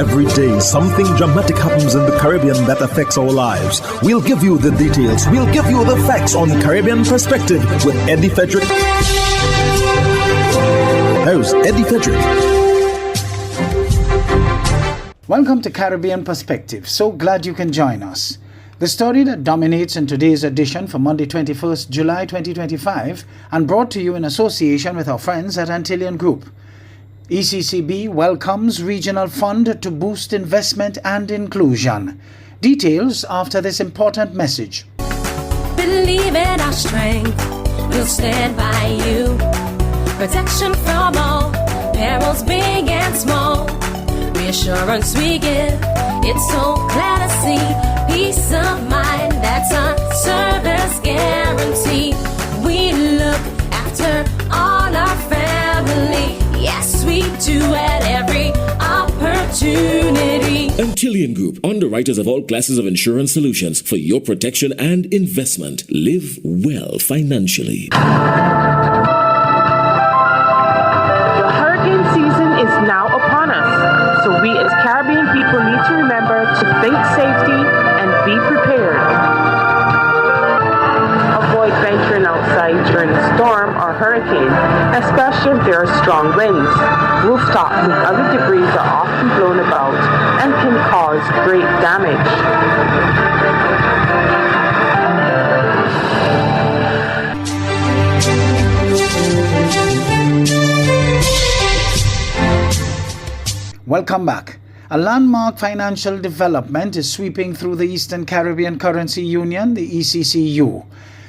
Every day, something dramatic happens in the Caribbean that affects our lives. We'll give you the details. We'll give you the facts on Caribbean Perspective with Eddie Frederick. Here's Eddie Frederick. Welcome to Caribbean Perspective. So glad you can join us. The story that dominates in today's edition for Monday 21st July 2025 and brought to you in association with our friends at Antillean Group. ECCB welcomes regional fund to boost investment and inclusion. Details after this important message. Believe in our strength, we'll stand by you. Protection from all, perils big and small. Reassurance we give, it's so clear to see. Peace of mind, that's our service guarantee. We look after all our family. Yes, we do at every opportunity. Antillean Group, underwriters of all classes of insurance solutions for your protection and investment. Live well financially. The hurricane season is now upon us, so we as Caribbean people need to remember to think safety and be prepared. Avoid venturing outside during a storm or hurricane, especially if there are strong winds. Rooftops and other debris are often blown about and can cause great damage. Welcome back. A landmark financial development is sweeping through the Eastern Caribbean Currency Union, the ECCU.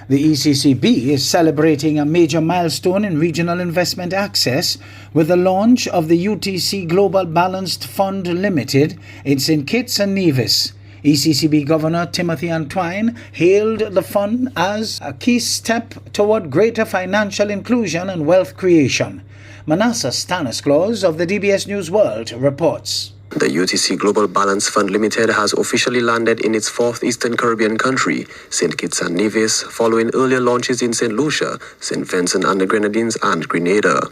The ECCB is celebrating a major milestone in regional investment access with the launch of the UTC Global Balanced Fund Limited in St. Kitts and Nevis. ECCB Governor Timothy Antoine hailed the fund as a key step toward greater financial inclusion and wealth creation. Manasseh Stanislaus of the DBS News World reports. The UTC Global Balance Fund Limited has officially landed in its fourth Eastern Caribbean country, St. Kitts and Nevis, following earlier launches in St. Lucia, St. Vincent and the Grenadines, and Grenada.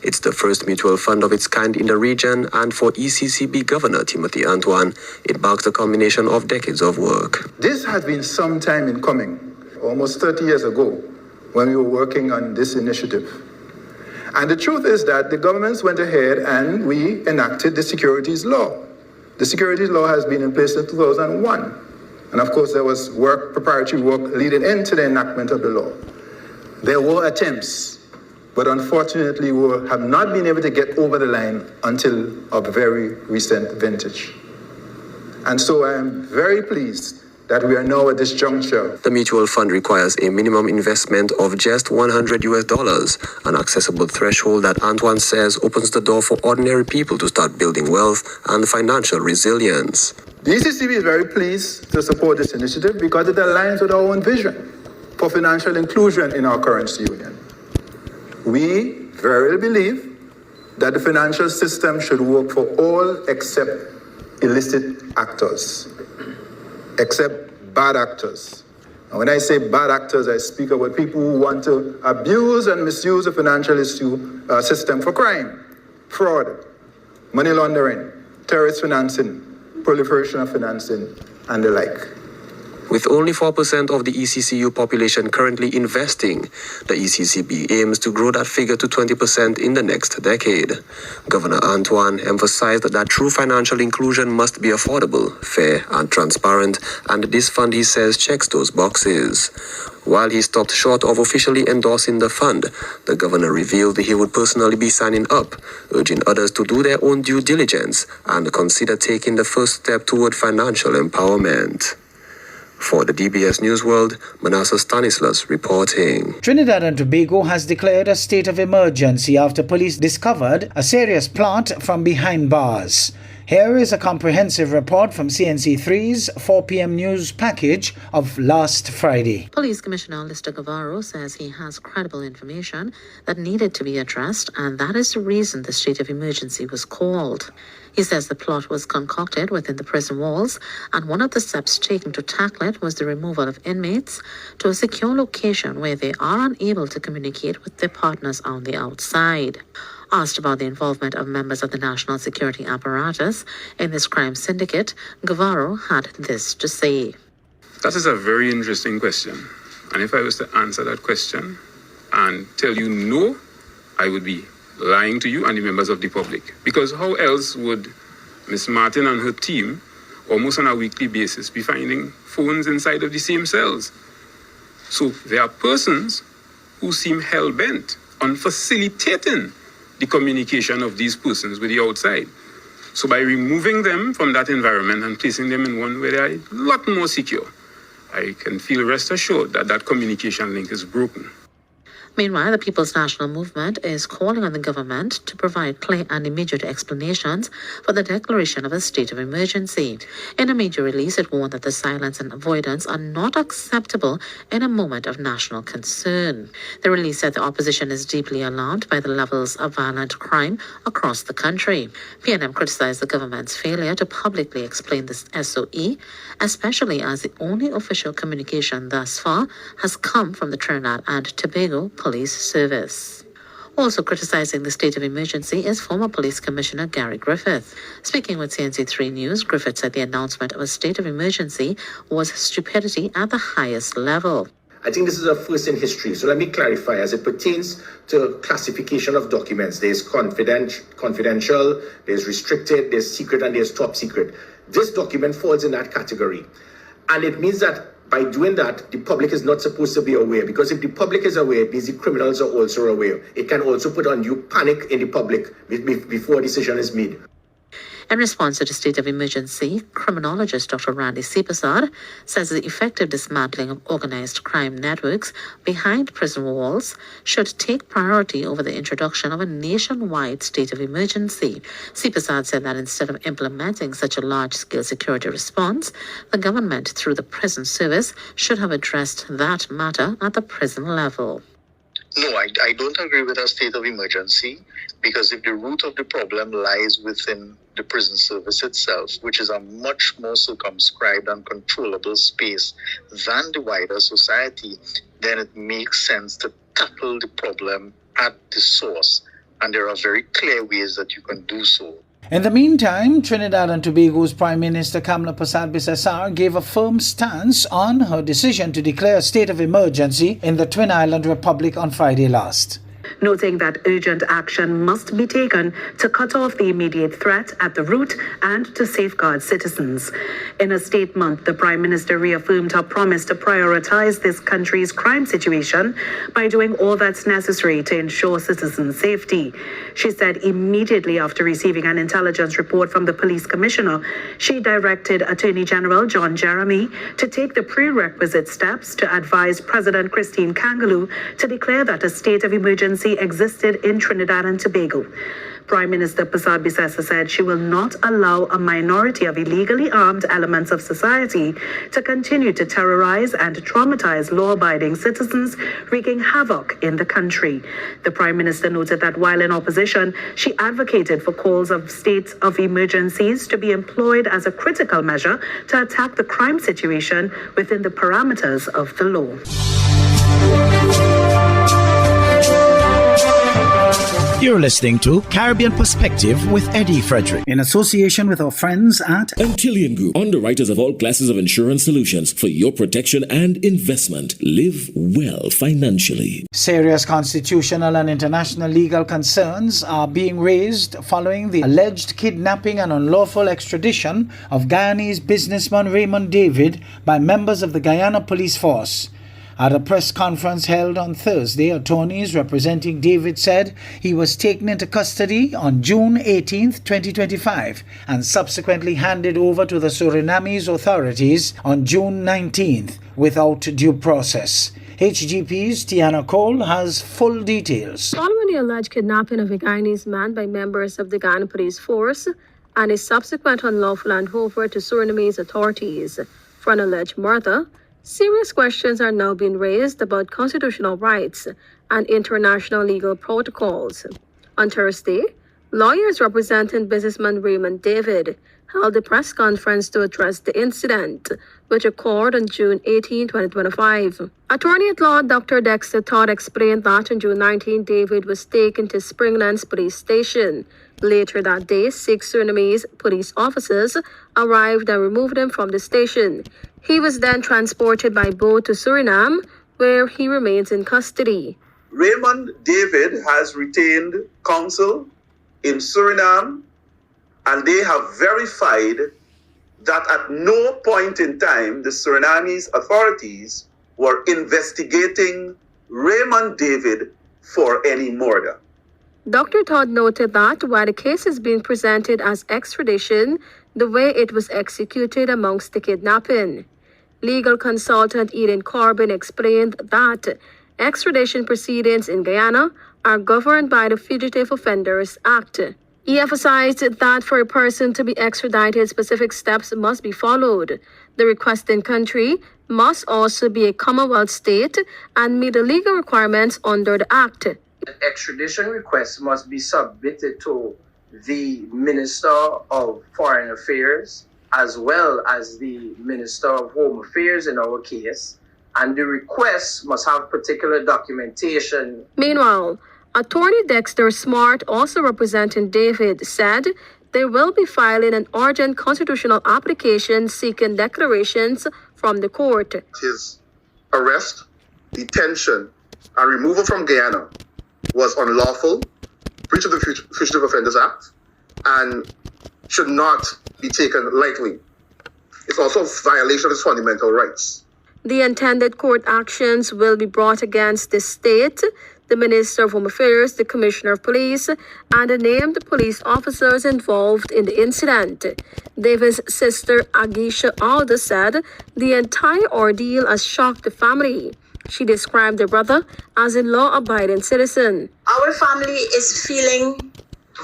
It's the first mutual fund of its kind in the region, and for ECCB Governor Timothy Antoine, it marks the culmination of decades of work. This has been some time in coming, almost 30 years ago, when we were working on this initiative. And the truth is that the governments went ahead and we enacted the securities law. The securities law has been in place since 2001. And of course, there was preparatory work leading into the enactment of the law. There were attempts, but unfortunately, we have not been able to get over the line until a very recent vintage. And so I am very pleased that we are now at this juncture. The mutual fund requires a minimum investment of just $100, an accessible threshold that Antoine says opens the door for ordinary people to start building wealth and financial resilience. The ECCB is very pleased to support this initiative because it aligns with our own vision for financial inclusion in our currency union. We verily believe that the financial system should work for all except illicit actors. Except bad actors. And when I say bad actors, I speak about people who want to abuse and misuse the financial system for crime, fraud, money laundering, terrorist financing, proliferation of financing, and the like. With only 4% of the ECCU population currently investing, the ECCB aims to grow that figure to 20% in the next decade. Governor Antoine emphasized that true financial inclusion must be affordable, fair, and transparent, and this fund, he says, checks those boxes. While he stopped short of officially endorsing the fund, the governor revealed he would personally be signing up, urging others to do their own due diligence and consider taking the first step toward financial empowerment. For the DBS News World, Manasseh Stanislaus reporting. Trinidad and Tobago has declared a state of emergency after police discovered a serious plot from behind bars. Here is a comprehensive report from CNC3's 4 p.m. news package of last Friday. Police Commissioner Lister Guevara says he has credible information that needed to be addressed, and that is the reason the state of emergency was called. He says the plot was concocted within the prison walls, and one of the steps taken to tackle it was the removal of inmates to a secure location where they are unable to communicate with their partners on the outside. Asked about the involvement of members of the national security apparatus in this crime syndicate, Guevara had this to say. That is a very interesting question. And if I was to answer that question and tell you no, I would be lying to you and the members of the public. Because how else would Ms. Martin and her team, almost on a weekly basis, be finding phones inside of the same cells? So there are persons who seem hell-bent on facilitating the communication of these persons with the outside. So by removing them from that environment and placing them in one where they are a lot more secure, I can feel rest assured that that communication link is broken. Meanwhile, the People's National Movement is calling on the government to provide clear and immediate explanations for the declaration of a state of emergency. In a major release, it warned that the silence and avoidance are not acceptable in a moment of national concern. The release said the opposition is deeply alarmed by the levels of violent crime across the country. PNM criticized the government's failure to publicly explain this SOE, especially as the only official communication thus far has come from the Trinidad and Tobago Police Service. Also criticizing the state of emergency is former Police Commissioner Gary Griffith. Speaking with CNC3 News, Griffith said the announcement of a state of emergency was stupidity at the highest level. I think this is a first in history. So let me clarify as it pertains to classification of documents. There's confidential, there's restricted, there's secret, and there's top secret. This document falls in that category. And it means that by doing that, the public is not supposed to be aware, because if the public is aware, it means the criminals are also aware. It can also put undue panic in the public before a decision is made. In response to the state of emergency, criminologist Dr. Randy Sipasad says the effective dismantling of organized crime networks behind prison walls should take priority over the introduction of a nationwide state of emergency. Sipasad said that instead of implementing such a large-scale security response, the government, through the prison service, should have addressed that matter at the prison level. No, I don't agree with a state of emergency, because if the root of the problem lies within the prison service itself, which is a much more circumscribed and controllable space than the wider society, then it makes sense to tackle the problem at the source. And there are very clear ways that you can do so. In the meantime, Trinidad and Tobago's Prime Minister Kamla Persad-Bissessar gave a firm stance on her decision to declare a state of emergency in the Twin Island Republic on Friday last, noting that urgent action must be taken to cut off the immediate threat at the root and to safeguard citizens. In a statement, the Prime Minister reaffirmed her promise to prioritize this country's crime situation by doing all that's necessary to ensure citizens' safety. She said immediately after receiving an intelligence report from the police commissioner, she directed Attorney General John Jeremy to take the prerequisite steps to advise President Christine Kangaloo to declare that a state of emergency existed in Trinidad and Tobago. Prime Minister Persad-Bissessar said she will not allow a minority of illegally armed elements of society to continue to terrorize and traumatize law-abiding citizens, wreaking havoc in the country. The Prime Minister noted that while in opposition, she advocated for calls of states of emergencies to be employed as a critical measure to attack the crime situation within the parameters of the law. You're listening to Caribbean Perspective with Eddie Frederick, in association with our friends at Antillian Group, underwriters of all classes of insurance solutions for your protection and investment. Live well financially. Serious constitutional and international legal concerns are being raised following the alleged kidnapping and unlawful extradition of Guyanese businessman Raymond David by members of the Guyana Police Force. At a press conference held on Thursday, attorneys representing David said he was taken into custody on June 18, 2025, and subsequently handed over to the Surinamese authorities on June 19th without due process. HGP's Tiana Cole has full details. Following the alleged kidnapping of a Guyanese man by members of the Guyana Police Force and his subsequent unlawful handover to Surinamese authorities for an alleged murder, serious questions are now being raised about constitutional rights and international legal protocols. On Thursday, Lawyers representing businessman Raymond David held a press conference to address the incident, which occurred on June 18, 2025. Attorney-at-law Dr. Dexter Todd explained that on June 19, David was taken to Springlands Police Station. Later that day, 6 Surinamese police officers arrived and removed him from the station. He was then transported by boat to Suriname, where he remains in custody. Raymond David has retained counsel in Suriname, and they have verified that at no point in time the Surinamese authorities were investigating Raymond David for any murder. Dr. Todd noted that while the case is being presented as extradition, the way it was executed amongst the kidnapping. Legal consultant Eden Corbin explained that extradition proceedings in Guyana are governed by the Fugitive Offenders Act. He emphasized that for a person to be extradited, specific steps must be followed. The requesting country must also be a Commonwealth state and meet the legal requirements under the Act. An extradition request must be submitted to the Minister of Foreign Affairs as well as the Minister of Home Affairs in our case, and the request must have particular documentation. Meanwhile, Attorney Dexter Smart, also representing David, said they will be filing an urgent constitutional application seeking declarations from the court. His arrest, detention, and removal from Guyana was unlawful, breach of the Fugitive Offenders Act, and should not be taken lightly. It's also a violation of his fundamental rights. The intended court actions will be brought against the state, the Minister of Home Affairs, the Commissioner of Police, and the named police officers involved in the incident. David's sister, Agisha Alda, said the entire ordeal has shocked the family. She described the brother as a law-abiding citizen. Our family is feeling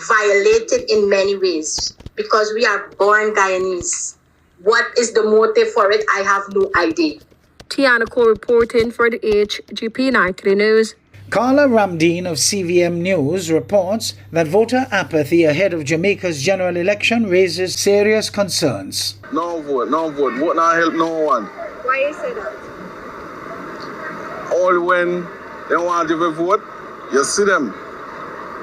violated in many ways because we are born Guyanese. What is the motive for it? I have no idea. Tiana Cole reporting for the HGP Nightly News. Carla Ramdeen of CVM News reports that voter apathy ahead of Jamaica's general election raises serious concerns. No vote, vote not help no one. Why you say that? All when they want to give a vote, you see them.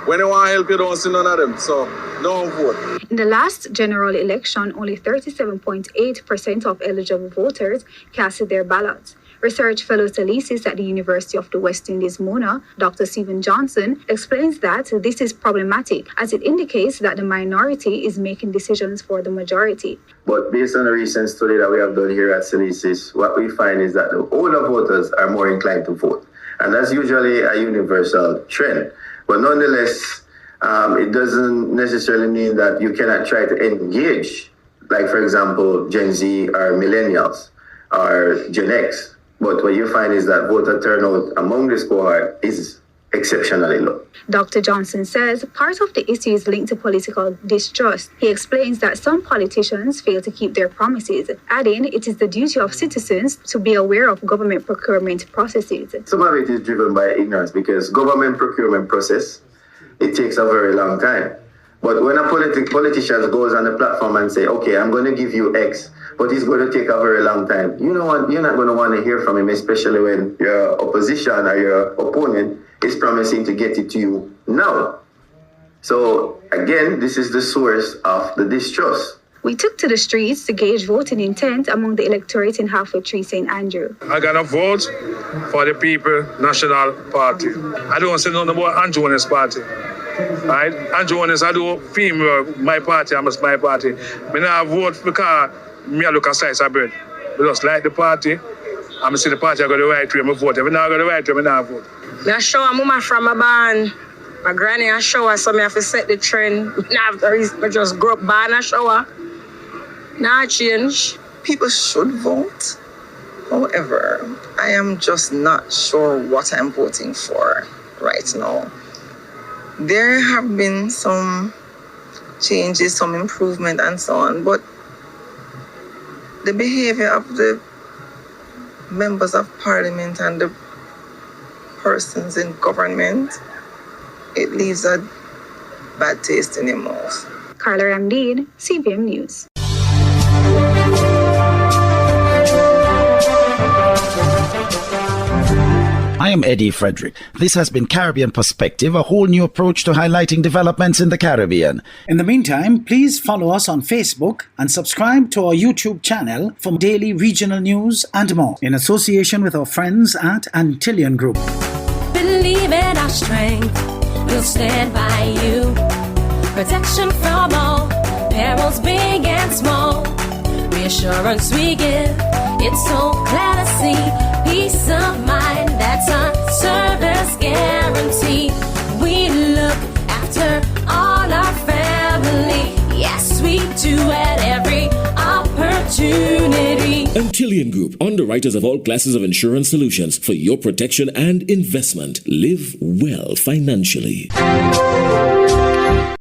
When they want help, you don't see none of them, so no vote. In the last general election, only 37.8% of eligible voters casted their ballots. Research fellow Talisis at the University of the West Indies, Mona, Dr. Stephen Johnson, explains that this is problematic as it indicates that the minority is making decisions for the majority. But based on the recent study that we have done here at Talisis, what we find is that the older voters are more inclined to vote. And that's usually a universal trend. But nonetheless, it doesn't necessarily mean that you cannot try to engage, like, for example, Gen Z or millennials or Gen X. But what you find is that voter turnout among this cohort is exceptionally low. Dr. Johnson says part of the issue is linked to political distrust. He explains that some politicians fail to keep their promises, adding it is the duty of citizens to be aware of government procurement processes. Some of it is driven by ignorance because government procurement process, it takes a very long time. But when a politician goes on the platform and say, okay, I'm going to give you X, but it's going to take a very long time, you know what? You're not going to want to hear from him, especially when your opposition or your opponent is promising to get it to you now. So again, this is the source of the distrust. We took to the streets to gauge voting intent among the electorate in Halfway Tree St. Andrew. I'm going to vote for the People National Party. I don't say nothing about Andrew Jones' party. Right? Andrew Jones, I do female, my party, I'm my party. I not vote because I look a slice of bread. I just like the party. I'm see the party I got the right way, I vote. If I not got the right way, I not vote. I show a mama from a barn. My granny a shower, so I have to set the trend. I just grew up barn a shower. Now change. People should vote. However, I am just not sure what I'm voting for right now. There have been some changes, some improvement and so on, but the behavior of the members of parliament and the persons in government, it leaves a bad taste in your mouth. Carla Ramdeed, CBM News. I am Eddie Frederick. This has been Caribbean Perspective, a whole new approach to highlighting developments in the Caribbean. In the meantime, please follow us on Facebook and subscribe to our YouTube channel for daily regional news and more, in association with our friends at Antillian Group. Believe in our strength, we'll stand by you. Protection from all perils, big and small. Reassurance we give, it's so clear to see. Peace of mind, that's our service guarantee. We look after all our family. Yes, we do at every opportunity. Antillian Group, underwriters of all classes of insurance solutions for your protection and investment. Live well financially.